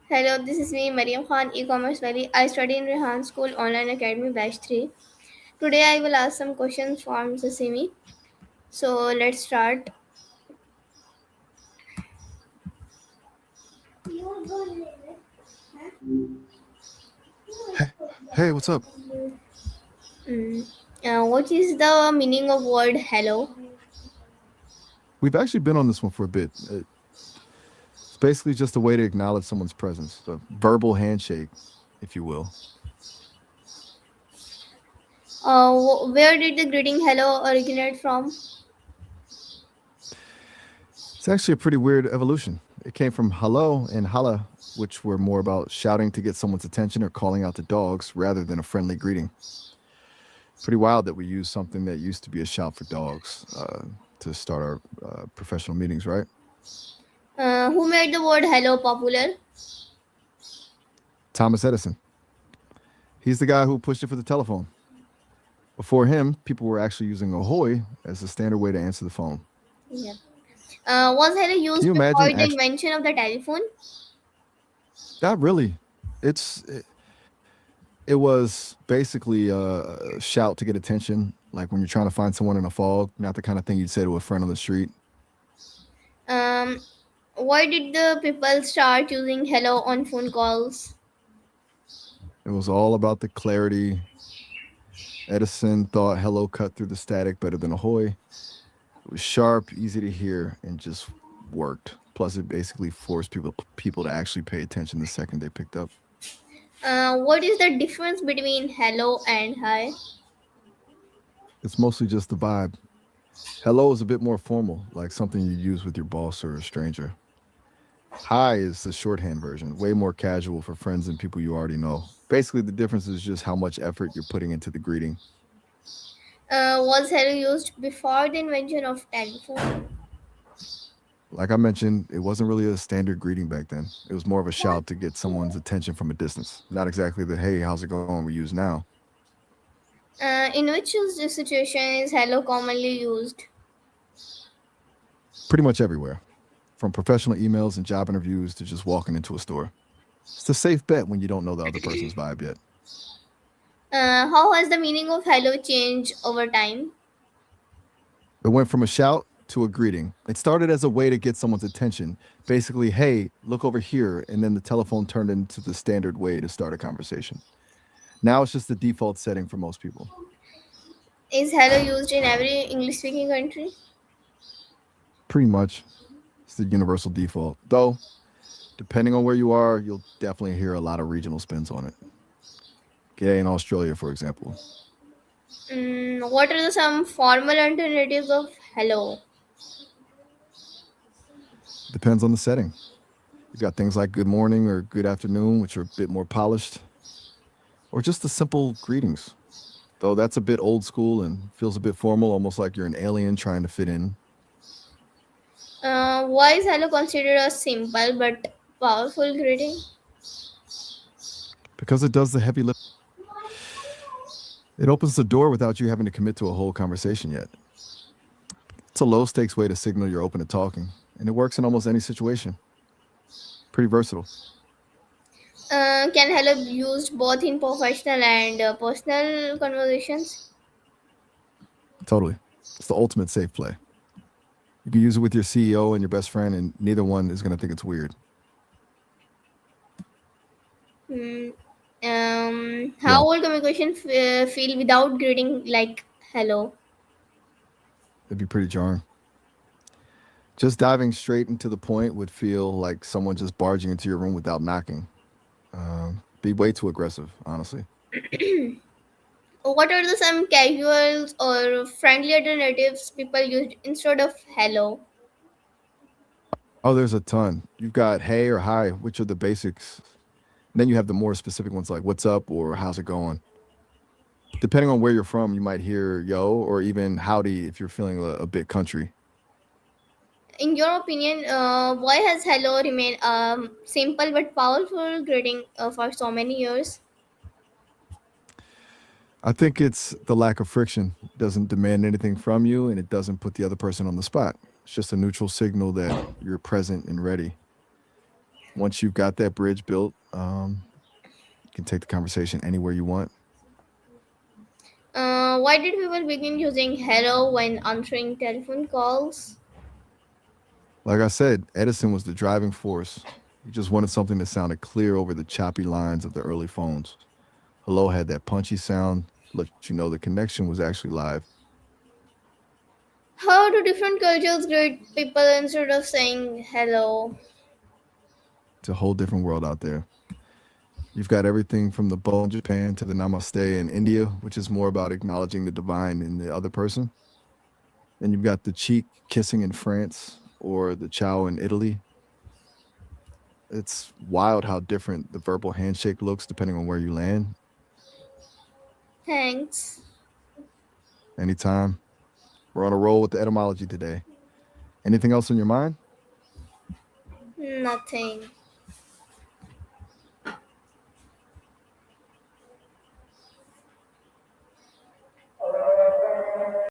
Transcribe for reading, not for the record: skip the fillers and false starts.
Hello, this is me, Mariam Khan, e-commerce valley. I study in Rehan School Online Academy Batch 3. Today I will ask some questions from Sasimi. So let's start. Hey, hey, what's up? Mm, what is the meaning of word hello? We've actually been on this one for a bit. It's basically just a way to acknowledge someone's presence, a verbal handshake, if you will. Where did the greeting hello originate from? It's actually a pretty weird evolution. It came from hello and hala, which were more about shouting to get someone's attention or calling out to dogs rather than a friendly greeting. Pretty wild that we use something that used to be a shout for dogs to start our professional meetings, right? Who made the word hello popular? Thomas Edison. He's the guy who pushed it for the telephone. Before him, people were actually using ahoy as the standard way to answer the phone. Yeah. Was hello Can used you before imagine the actually? invention of the telephone? Not really. It was basically a shout to get attention, like when you're trying to find someone in a fog, not the kind of thing you'd say to a friend on the street. Um, why did the people start using hello on phone calls? It was all about the clarity. Edison thought hello cut through the static better than ahoy. It was sharp, easy to hear, and just worked. Plus, it basically forced people to actually pay attention the second they picked up. What is the difference between hello and hi? It's mostly just the vibe. Hello is a bit more formal, like something you use with your boss or a stranger. Hi is the shorthand version, way more casual for friends and people you already know. Basically, the difference is just how much effort you're putting into the greeting. Was hello used before the invention of telephone? Like I mentioned, it wasn't really a standard greeting back then. It was more of a shout to get someone's attention from a distance, not exactly the hey, how's it going we use now. In which situation is hello commonly used? Pretty much everywhere, from professional emails and job interviews to just walking into a store. It's a safe bet when you don't know the other person's vibe yet. How has the meaning of hello changed over time? It went from a shout to a greeting. It started as a way to get someone's attention. Basically, hey, look over here. And then the telephone turned into the standard way to start a conversation. Now it's just the default setting for most people. Is hello used in every English speaking country? Pretty much, it's the universal default. Though, depending on where you are, you'll definitely hear a lot of regional spins on it. Okay, in Australia, for example. What are some formal alternatives of hello? Depends on the setting. You've got things like good morning or good afternoon, which are a bit more polished, or just the simple greetings. Though that's a bit old school and feels a bit formal, almost like you're an alien trying to fit in. Why is hello considered a simple but powerful greeting? Because it does the heavy lift. It opens the door without you having to commit to a whole conversation yet. It's a low stakes way to signal you're open to talking, and it works in almost any situation. Pretty versatile. Can hello be used both in professional and personal conversations? Totally. It's the ultimate safe play. You can use it with your CEO and your best friend, and neither one is going to think it's weird. Hmm. Yeah, How will communication feel without greeting like hello? it'd be pretty jarring. Just diving straight into the point would feel like someone just barging into your room without knocking. Be way too aggressive, honestly. What are the some casual or friendly alternatives people use instead of hello? Oh, there's a ton. You've got hey or hi, which are the basics. And then you have the more specific ones like what's up or how's it going. Depending on where you're from, you might hear yo or even howdy if you're feeling a bit country. In your opinion, why has hello remained simple but powerful greeting for so many years? I think it's the lack of friction. It doesn't demand anything from you and it doesn't put the other person on the spot. It's just a neutral signal that you're present and ready. Once you've got that bridge built, you can take the conversation anywhere you want. Why did people begin using hello when answering telephone calls? Like I said, Edison was the driving force. He just wanted something that sounded clear over the choppy lines of the early phones. Hello had that punchy sound, let you know the connection was actually live. How do different cultures greet people instead of saying hello? It's a whole different world out there. You've got everything from the bow in Japan to the namaste in India, which is more about acknowledging the divine in the other person. Then you've got the cheek kissing in France or the ciao in Italy. It's wild how different the verbal handshake looks depending on where you land. Thanks. Anytime. We're on a roll with the etymology today. Anything else on your mind? Nothing.